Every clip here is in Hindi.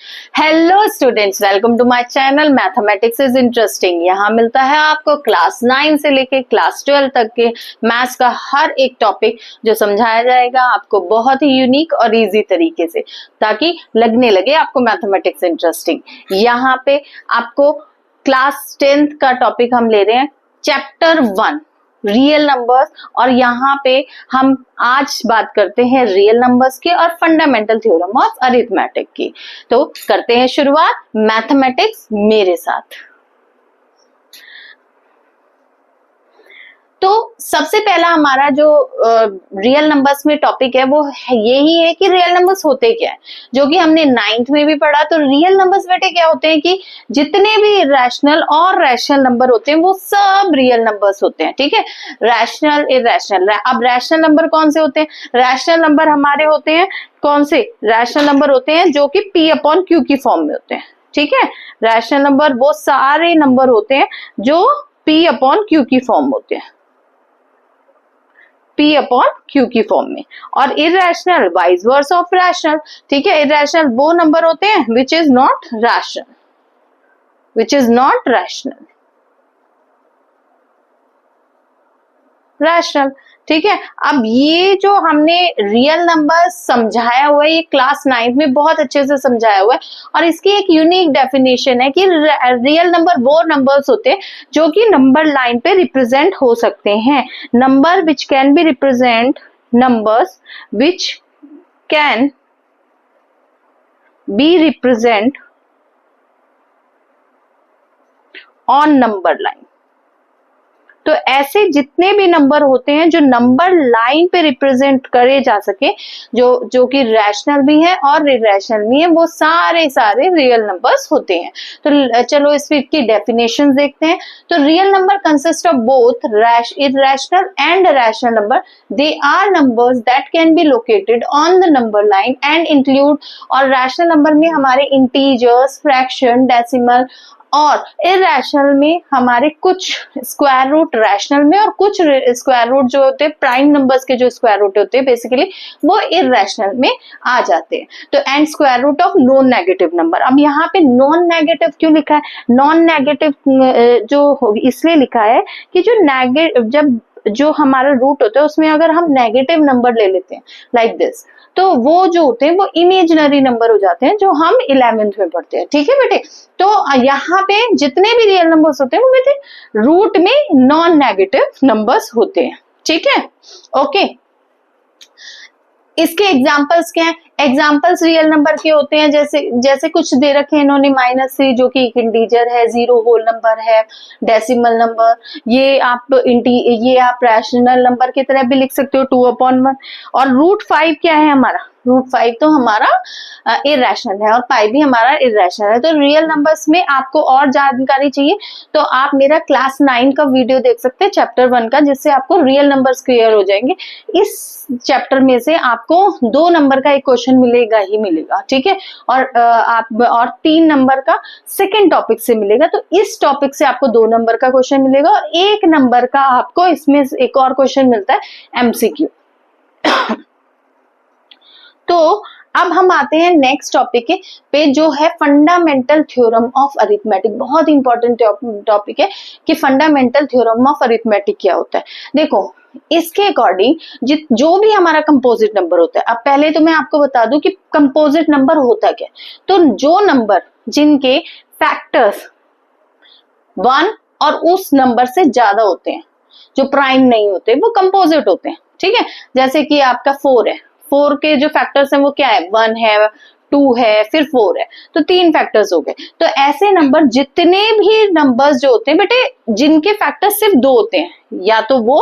Hello students, welcome to my channel mathematics is interesting. यहाँ मिलता है आपको क्लास 9 से लेके क्लास 12 तक के मैथ्स का हर एक टॉपिक जो समझाया जाएगा आपको बहुत ही यूनिक और इजी तरीके से, ताकि लगने लगे आपको मैथमेटिक्स इंटरेस्टिंग। यहाँ पे आपको क्लास 10th का टॉपिक हम ले रहे हैं, चैप्टर 1 रियल नंबर्स। और यहाँ पे हम आज बात करते हैं रियल नंबर्स की और फंडामेंटल थ्योरम ऑफ अरिथमेटिक की। तो करते हैं शुरुआत मैथमेटिक्स मेरे साथ। तो सबसे पहला हमारा जो रियल नंबर्स में टॉपिक है वो यही है कि रियल नंबर्स होते क्या है, जो कि हमने 9th में भी पढ़ा। तो रियल नंबर्स बेटे क्या होते हैं कि जितने भी रैशनल और रैशनल नंबर होते हैं वो सब रियल नंबर्स होते हैं। ठीक है, रैशनल इरैशनल। अब रैशनल नंबर कौन से होते हैं? रैशनल नंबर हमारे होते हैं कौन से? रैशनल नंबर होते हैं जो कि P/Q की फॉर्म में होते हैं। ठीक है, रैशनल नंबर वो सारे नंबर होते हैं जो P/Q की फॉर्म होते हैं, P/Q की फॉर्म में। और irrational vice versa of rational. ठीक है, इरैशनल वो नंबर होते हैं which is not rational, which is not rational, rational. ठीक है, अब ये जो हमने रियल नंबर समझाया हुआ है ये क्लास 9th में बहुत अच्छे से समझाया हुआ है। और इसकी एक यूनिक डेफिनेशन है कि रियल नंबर वो नंबर्स होते हैं जो कि नंबर लाइन पे रिप्रेजेंट हो सकते हैं। Number which can be represent, numbers which can be represent on number line. तो ऐसे जितने भी नंबर होते हैं जो नंबर लाइन पे रिप्रेजेंट करे जा सके, जो कि रैशनल भी है और इरैशनल भी है, वो सारे रियल नंबर्स होते हैं। तो चलो इसकी डेफिनेशन देखते हैं। तो real number consist of both irrational and rational number. They are numbers that can be located on the number line and include. और रैशनल नंबर में हमारे इंटीजर्स, फ्रैक्शन, डेसिमल, और इरैशनल में हमारे कुछ स्क्वायर रूट रैशनल में और कुछ स्क्वायर रूट जो होते हैं प्राइम नंबर्स के, जो स्क्वायर रूट होते हैं बेसिकली वो इरैशनल में आ जाते हैं। तो and square root of non negative number. अब यहाँ पे नॉन नेगेटिव क्यों लिखा है? नॉन नेगेटिव जो इसलिए लिखा है कि जब जो हमारा रूट होता है उसमें अगर हम नेगेटिव नंबर ले लेते हैं लाइक दिस, तो वो जो होते हैं वो इमेजिनरी नंबर हो जाते हैं जो हम 11th में पढ़ते हैं। ठीक है बेटे, तो यहाँ पे जितने भी रियल नंबर्स होते हैं वो बेटे रूट में नॉन नेगेटिव नंबर्स होते हैं। ठीक है, ओके। इसके एग्जाम्पल्स क्या हैं? एग्जाम्पल्स रियल नंबर के होते हैं जैसे कुछ दे रखे हैं इन्होंने, -3 जो कि एक इंटीजर है, 0 होल नंबर है, डेसिमल नंबर। ये आप रैशनल नंबर की तरह भी लिख सकते हो 2/1। और √5 क्या है हमारा? √5 तो हमारा इरैशनल है और पाई भी हमारा इरैशनल है। तो रियल नंबर्स में आपको और जानकारी चाहिए तो आप मेरा क्लास 9 का वीडियो देख सकते हैं, चैप्टर 1 का, जिससे आपको रियल नंबर्स क्लियर हो जाएंगे। इस चैप्टर में से आपको 2 नंबर का एक क्वेश्चन मिलेगा ही मिलेगा। ठीक है, और 3 नंबर का सेकेंड टॉपिक से मिलेगा। तो इस टॉपिक से आपको 2 नंबर का क्वेश्चन मिलेगा और 1 नंबर का आपको इसमें एक और क्वेश्चन मिलता है MCQ। तो अब हम आते हैं नेक्स्ट टॉपिक पे जो है फंडामेंटल थ्योरम ऑफ अरिथमेटिक। बहुत इंपॉर्टेंट टॉपिक है कि फंडामेंटल थ्योरम ऑफ अरिथमेटिक क्या होता है। देखो, इसके अकॉर्डिंग जो भी हमारा कंपोजिट नंबर होता है, अब पहले तो मैं आपको बता दूं कि कंपोजिट नंबर होता क्या है। तो जो नंबर जिनके फैक्टर्स 1 और उस नंबर से ज्यादा होते हैं, जो प्राइम नहीं होते, वो कंपोजिट होते हैं। ठीक है, जैसे कि आपका 4 है, 4 के जो फैक्टर्स हैं वो क्या है? 1 है, 2 है, फिर 4 है, तो 3 फैक्टर्स हो गए। तो ऐसे नंबर, जितने भी नंबर्स जो होते हैं बेटे जिनके फैक्टर्स सिर्फ 2 होते हैं, या तो वो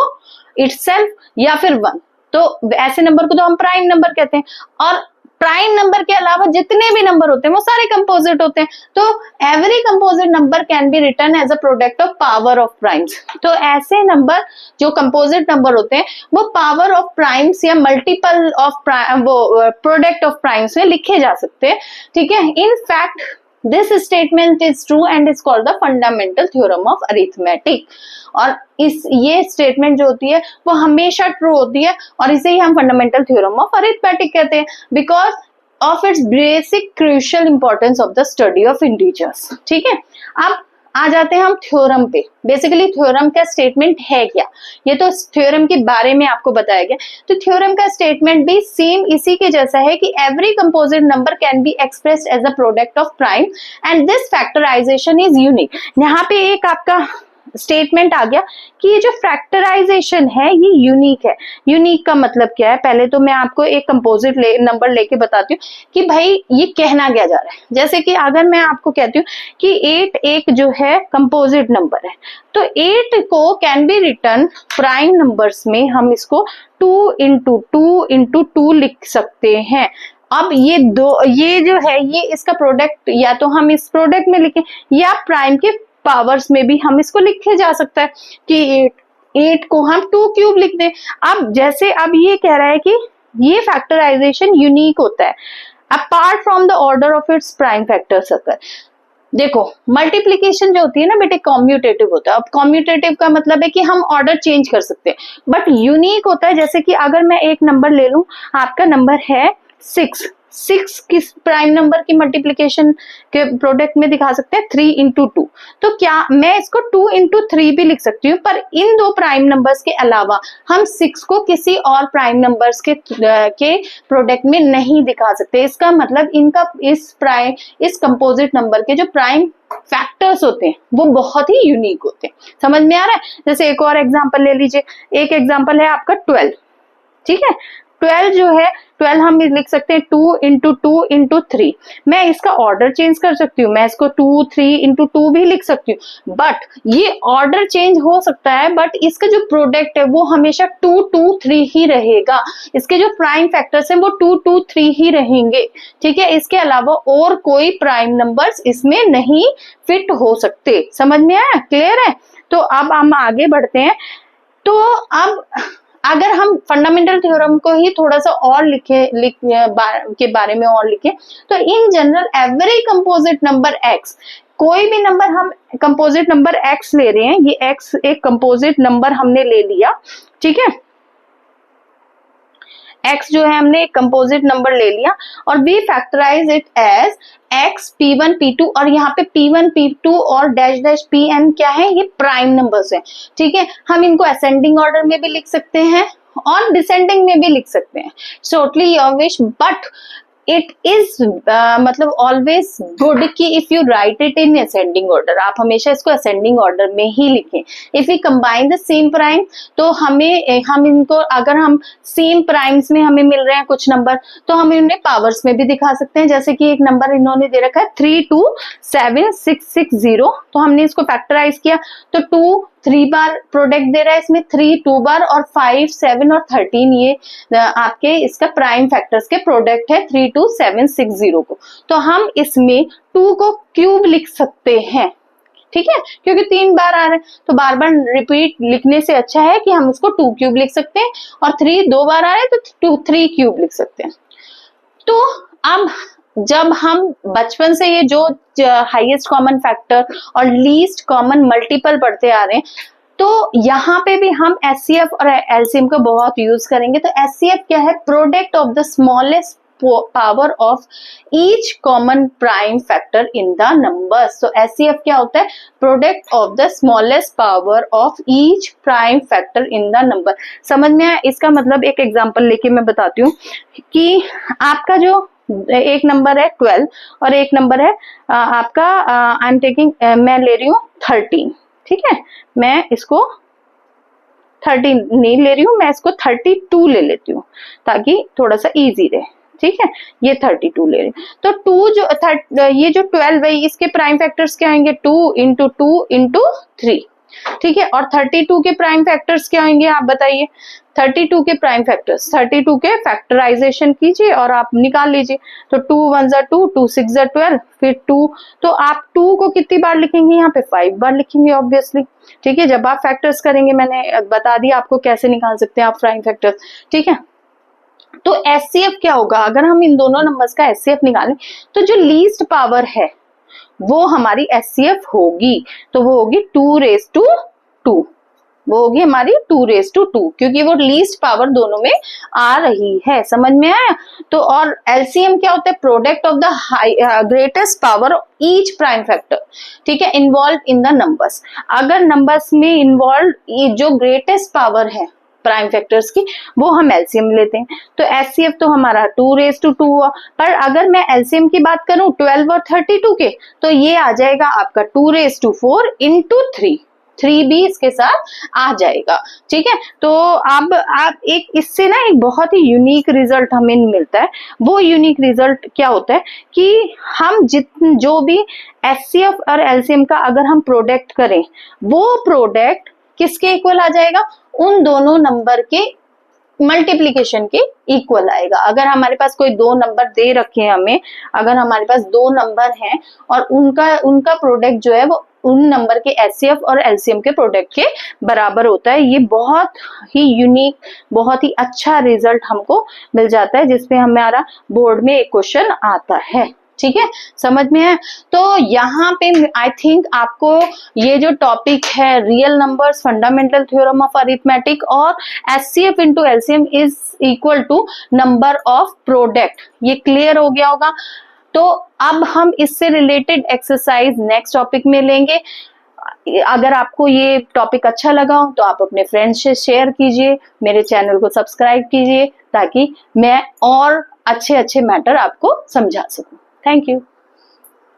इटसेल्फ या फिर 1, तो ऐसे नंबर को तो हम प्राइम नंबर कहते हैं। और प्राइम नंबर के अलावा जितने भी नंबर होते हैं वो सारे कंपोजिट होते हैं। तो every composite number can be written as a product of power of primes. तो ऐसे नंबर जो कंपोजिट नंबर होते हैं वो पावर ऑफ प्राइम्स या multiple of product of primes में लिखे जा सकते हैं। ठीक है, in fact this statement is true and is called the fundamental theorem of arithmetic. और ये स्टेटमेंट जो होती है वो हमेशा ट्रू होती है और इसे ही हम फंडामेंटल थ्योरम ऑफ अरिथमेटिक कहते हैं। Because of its basic crucial importance of the study of integers. ठीक है, अब आ जाते हैं हम थ्योरम पे। बेसिकली थ्योरम का स्टेटमेंट है क्या, ये तो थ्योरम के बारे में आपको बताया गया। तो थ्योरम का स्टेटमेंट भी सेम इसी के जैसा है कि every composite number can be expressed as a product of prime and this factorisation is unique. यहाँ पे एक आपका स्टेटमेंट आ गया कि ये जो फैक्टराइजेशन है ये यूनिक है। यूनिक का मतलब क्या है, पहले तो मैं आपको एक कंपोजिट नंबर लेके बताती हूँ कि भाई ये कहना क्या जा रहा है। जैसे कि अगर मैं आपको कहती हूँ कि 8 एक जो है कंपोजिट नंबर है, तो 8 को can be return prime numbers में हम इसको 2 इंटू 2 इंटू 2 लिख सकते हैं। अब ये जो है ये इसका प्रोडक्ट, या तो हम इस प्रोडक्ट में लिखें या प्राइम के पावर्स में भी हम इसको लिखे जा सकता है कि 8 को हम 2 क्यूब लिख दें। अब जैसे अब ये कह रहा है कि ये फैक्टराइजेशन यूनिक होता है apart from the order of its prime factors occur. देखो मल्टीप्लीकेशन जो होती है ना बेटे कॉम्यूटेटिव होता है। अब कॉम्यूटेटिव का मतलब है कि हम ऑर्डर चेंज कर सकते हैं, बट यूनिक होता है। जैसे कि अगर मैं एक नंबर ले लूं, आपका नंबर है 6 किस प्राइम नंबर की मल्टीप्लीकेशन के प्रोडक्ट में दिखा सकते हैं 3 इंटू 2। तो क्या मैं इसको 2 इंटू 3 भी लिख सकती हूँ, पर इन दो प्राइम नंबर्स के अलावा हम 6 को किसी और प्राइम नंबर्स के प्रोडक्ट में नहीं दिखा सकते। इसका मतलब इनका इस कंपोजिट नंबर के जो प्राइम फैक्टर्स होते हैं वो बहुत ही यूनिक होते हैं। समझ में आ रहा है? जैसे एक और एग्जांपल ले लीजिए। एक एग्जांपल है आपका 12। ठीक है, 12 जो है 12 हम लिख सकते हैं 2 इंटू 2 इंटू 3। मैं इसका ऑर्डर चेंज कर सकती हूँ, मैं इसको 2 3 इंटू 2 भी लिख सकती हूँ, बट ये ऑर्डर चेंज हो सकता है, बट इसका जो प्रोडक्ट है वो हमेशा 2 2 3 ही रहेगा। इसके जो प्राइम फैक्टर्स हैं वो 2 2 3 ही रहेंगे। ठीक है, इसके अलावा और कोई प्राइम नंबर्स इसमें नहीं फिट हो सकते। समझ में आया? क्लियर है? तो अब हम आगे बढ़ते हैं। तो अब अगर हम फंडामेंटल थ्योरम को ही थोड़ा सा और के बारे में और लिखें, तो in general every composite number x, कोई भी नंबर हम कंपोजिट नंबर x ले रहे हैं, ये x एक कंपोजिट नंबर हमने ले लिया। ठीक है, x जो है हमने एक कंपोजिट नंबर ले लिया और we factorise it as x p1 p2, और यहाँ पे p1 p2 और डैश डैश pn क्या है, ये प्राइम नंबर्स हैं। ठीक है, हम इनको असेंडिंग ऑर्डर में भी लिख सकते हैं और डिसेंडिंग में भी लिख सकते हैं, totally your wish. But it is मतलब ऑलवेज गुड कि if you right it in ascending order, आप हमेशा इसको असेंडिंग ऑर्डर में ही लिखें। If you combine the same prime, तो हम इनको अगर हम सेम प्राइम्स में हमें मिल रहे हैं कुछ नंबर, तो हम इन्हें पावर्स में भी दिखा सकते हैं। जैसे कि एक नंबर इन्होंने दे रखा है 3276660, तो हमने इसको फैक्टराइज किया तो 2 3 बार प्रोडक्ट दे रहा है, इसमें 3 2 बार और 5 7 और 13 ये आपके इसका प्राइम फैक्टर्स के प्रोडक्ट है 32760 को। तो हम इसमें 2 को क्यूब लिख सकते हैं। ठीक है, क्योंकि 3 बार आ रहे हैं तो बार बार रिपीट लिखने से अच्छा है कि हम उसको 2 क्यूब लिख सकते हैं, और 3 2 बार आ रहे हैं तो 3 क्यूब लिख सकते हैं। तो अब जब हम बचपन से ये जो हाईएस्ट कॉमन फैक्टर और लीस्ट कॉमन मल्टीपल पढ़ते आ रहे हैं, तो यहाँ पे भी हम एचसीएफ और एलसीएम का बहुत यूज करेंगे। तो एचसीएफ क्या है? Product of the smallest power of each common prime factor in the numbers. तो एचसीएफ क्या होता है? Product of the smallest power of each prime factor in the number. समझ में आया? इसका मतलब एक एग्जांपल लेके मैं बताती हूँ कि आपका जो एक नंबर है 12 और एक नंबर है आपका मैं ले रही हूँ 13। ठीक है, मैं इसको 13 नहीं ले रही हूँ, मैं इसको 32 ले लेती हूँ ताकि थोड़ा सा इजी रहे। ठीक है, ये 32 ले रही हूँ। तो 2 जो ये जो 12 है इसके प्राइम फैक्टर्स क्या आएंगे? 2 इंटू 2 इंटू 3। ठीक है, और 32 के प्राइम फैक्टर्स क्या होंगे आप बताइए? 32 के प्राइम फैक्टर्स, 32 के फैक्टराइजेशन कीजिए और आप निकाल लीजिए। तो 2 1 2, 2 6 12, फिर 2। तो आप 2 को कितनी बार लिखेंगे? यहाँ पे 5 बार लिखेंगे ऑब्वियसली। ठीक है, जब आप फैक्टर्स करेंगे, मैंने बता दिया आपको कैसे निकाल सकते हैं आप प्राइम फैक्टर्स। ठीक है, तो एचसीएफ क्या होगा? अगर हम इन दोनों नंबर्स का एचसीएफ निकालें तो जो लीस्ट पावर है वो हमारी एचसीएफ होगी, तो वो होगी 2 raised to 2। वो होगी हमारी 2^2, क्योंकि वो लीस्ट पावर दोनों में आ रही है। समझ में आया? तो और एलसीएम क्या होता है? Product of the greatest power each prime factor, ठीक है, इन्वॉल्व इन द नंबर्स। अगर नंबर्स में इन्वॉल्व जो ग्रेटेस्ट पावर है प्राइम फैक्टर्स की, वो हम एलसीएम लेते हैं। तो एचसीएफ तो हमारा 2^2 हुआ, पर अगर मैं एलसीएम की बात करूं 12 और 32 के, तो ये आ जाएगा आपका 2^4 इंटू 3 भी इसके साथ आ जाएगा। ठीक है, तो अब आप एक इससे ना एक बहुत ही यूनिक रिजल्ट हमें मिलता है। वो यूनिक रिजल्ट क्या होता है कि हम जो भी एचसीएफ और एलसीएम का अगर हम प्रोडक्ट करें, वो प्रोडक्ट किसके इक्वल आ जाएगा? उन दोनों नंबर के मल्टीप्लीकेशन के इक्वल आएगा। अगर हमारे पास कोई दो नंबर दे रखे हैं हमें, अगर हमारे पास दो नंबर हैं और उनका प्रोडक्ट जो है वो उन नंबर के एचसीएफ और एलसीएम के प्रोडक्ट के बराबर होता है। ये बहुत ही यूनिक, बहुत ही अच्छा रिजल्ट हमको मिल जाता है, जिसपे हमारा बोर्ड में एक क्वेश्चन आता है। ठीक है, समझ में है? तो यहाँ पे आई थिंक आपको ये जो टॉपिक है real numbers, fundamental theorem of arithmetic और HCF into LCM is equal to number of product, ये क्लियर हो गया होगा। तो अब हम इससे रिलेटेड एक्सरसाइज नेक्स्ट टॉपिक में लेंगे। अगर आपको ये टॉपिक अच्छा लगा हो तो आप अपने फ्रेंड्स से शेयर कीजिए, मेरे चैनल को सब्सक्राइब कीजिए, ताकि मैं और अच्छे अच्छे मैटर आपको समझा सकूं। Thank you.